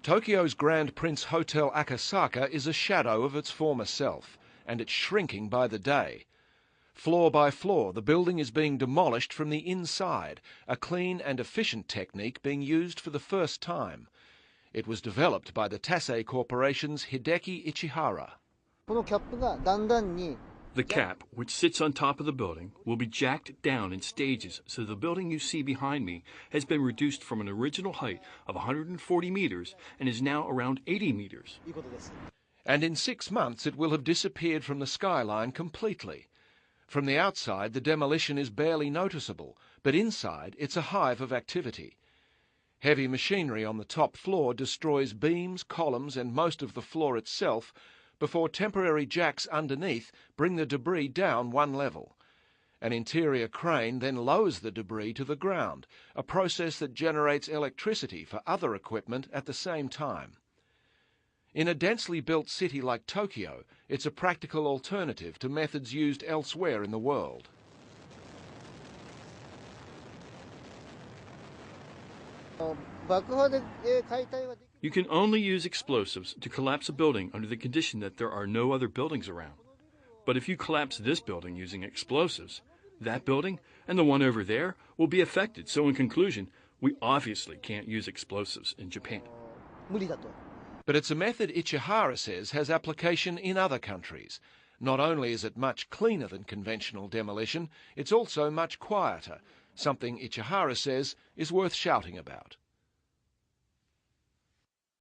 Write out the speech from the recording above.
Tokyo's Grand Prince Hotel Akasaka is a shadow of its former self, and it's shrinking by the day. Floor by floor, the building is being demolished from the inside, a clean and efficient technique being used for the first time. It was developed by the Tasei Corporation's Hideki Ichihara. The cap, which sits on top of the building, will be jacked down in stages, so the building you see behind me has been reduced from an original height of 140 meters and is now around 80 meters. And in 6 months it will have disappeared from the skyline completely. From the outside, the demolition is barely noticeable, but inside it's a hive of activity. Heavy machinery on the top floor destroys beams, columns, and most of the floor itself before temporary jacks underneath bring the debris down one level. An interior crane then lowers the debris to the ground, a process that generates electricity for other equipment at the same time. In a densely built city like Tokyo, it's a practical alternative to methods used elsewhere in the world. You can only use explosives to collapse a building under the condition that there are no other buildings around. But if you collapse this building using explosives, that building and the one over there will be affected. So in conclusion, we obviously can't use explosives in Japan. But it's a method Ichihara says has application in other countries. Not only is it much cleaner than conventional demolition, it's also much quieter, something Ichihara says is worth shouting about.